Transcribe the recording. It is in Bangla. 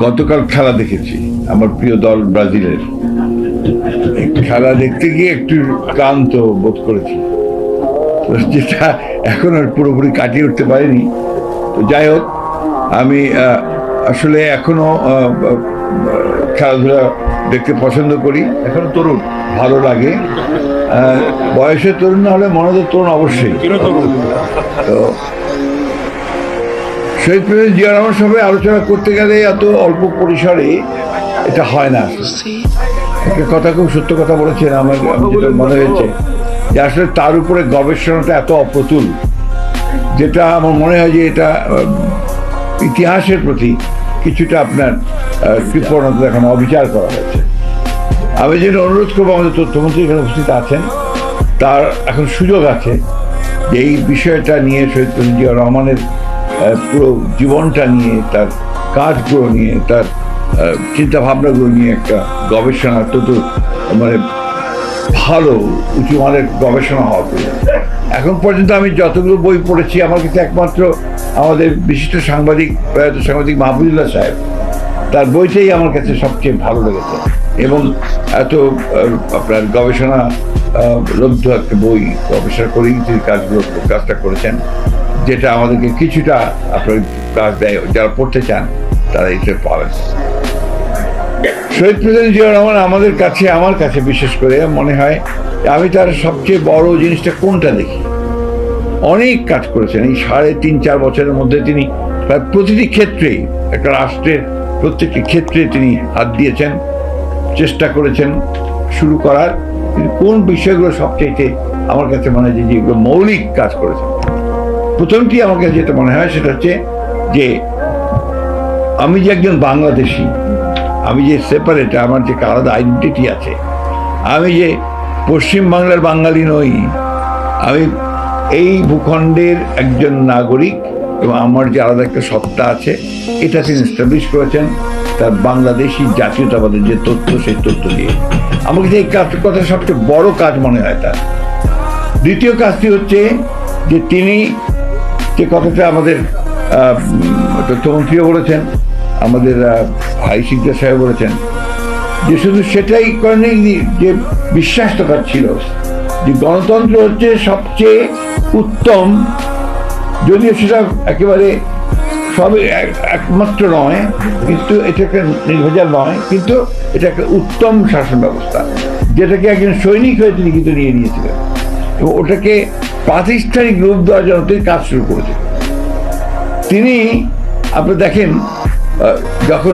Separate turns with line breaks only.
গতকাল খেলা দেখেছি, আমার প্রিয় দল ব্রাজিলের। খেলা দেখতে গিয়ে একটু ক্লান্ত বোধ করেছি, যেটা এখন আর পুরোপুরি কাটিয়ে উঠতে পারিনি। তো যাই হোক, আমি আসলে এখনো খেলাধুলা দেখতে পছন্দ করি। এখনো তরুণ, ভালো লাগে। বয়সে তরুণ না হলে মনে তো তরুণ অবশ্যই। তো শহীদ প্রেসিডেন্ট জিয়া রহমান সবাই আলোচনা করতে গেলে এত অল্প পরিসরে এটা হয় না। একটা কথা, খুব সত্য কথা বলেছেন, আমার যেটা মনে হয়েছে যে আসলে তার উপরে গবেষণাটা এত অপ্রতুল, যেটা আমার মনে হয় যে এটা ইতিহাসের প্রতি কিছুটা আপনার কৃপণতা দেখানো, অবিচার করা হয়েছে। আমি যেটা অনুরোধ করবো, আমাদের তথ্যমন্ত্রী এখানে উপস্থিত আছেন, তার এখন সুযোগ আছে যে এই বিষয়টা নিয়ে শহীদ প্রেসিডেন্ট জিয়া রহমানের পুরো জীবনটা নিয়ে, তার কাজগুলো নিয়ে, তার চিন্তা ভাবনাগুলো নিয়ে একটা গবেষণা, মানে ভালো উঁচু মানের গবেষণা হওয়া প্রয়োজন। এখন পর্যন্ত আমি যতগুলো বই পড়েছি, আমার কাছে একমাত্র আমাদের বিশিষ্ট সাংবাদিক, প্রয়াত সাংবাদিক মাহবুবুল্লাহ সাহেব, তার বইটাই আমার কাছে সবচেয়ে ভালো লেগেছে। এবং এত আপনার গবেষণা লব্ধ একটা বই, গবেষণা করেই তিনি কাজটা করেছেন, যেটা আমাদেরকে কিছুটা আপনার কাজ দেয়। যারা পড়তে চান তারা এটা পাবেন। শহীদ প্রেসিডেন্ট জিয়া রহমান আমাদের কাছে, আমার কাছে বিশেষ করে মনে হয়, আমি তার সবচেয়ে বড় জিনিসটা কোনটা দেখি, অনেক কাজ করেছেন এই 3.5-4 বছরের মধ্যে। তিনি প্রায় প্রতিটি ক্ষেত্রেই, একটা রাষ্ট্রের প্রত্যেকটি ক্ষেত্রে তিনি হাত দিয়েছেন, চেষ্টা করেছেন শুরু করার। কিন্তু কোন বিষয়গুলো সবচেয়ে আমার কাছে মনে হয় যেগুলো মৌলিক কাজ করেছেন, প্রথমটি আমার কাছে যেটা মনে হয় সেটা হচ্ছে যে আমি যে একজন বাংলাদেশি, আমি যে সেপারেট, আমার যে আলাদা আইডেন্টিটি আছে, আমি যে পশ্চিম বাংলার বাঙালি নই, আমি এই ভূখণ্ডের একজন নাগরিক, এবং আমার যে আলাদা একটা সত্তা আছে, এটা তিনি এস্টাবলিশ করেছেন তার বাংলাদেশি জাতীয়তাবাদের যে তথ্য, সেই তথ্য দিয়ে। আমাকে যে এই কথা সবচেয়ে বড় কাজ মনে হয় তার। দ্বিতীয় কাজটি হচ্ছে যে তিনি যে কথাটা আমাদের তথ্যমন্ত্রীও বলেছেন, আমাদের ভাই শিকদার সাহেব বলেছেন, যে শুধু সেটাই করেনি, যে বিশ্বাসটা তার ছিল যে গণতন্ত্র হচ্ছে সবচেয়ে উত্তম, যদিও সেটা একেবারে সবই একমাত্র নয়, কিন্তু এটা একটা নির্ভেজাল নয়, কিন্তু এটা একটা উত্তম শাসন ব্যবস্থা, যেটাকে একজন সৈনিক হয়ে তিনি কিন্তু নিয়ে নিয়েছিলেন, এবং ওটাকে প্রাতিষ্ঠানিক রূপ দেওয়ার জন্য তিনি কাজ শুরু করেছিলেন। তিনি, আপনি দেখেন, যখন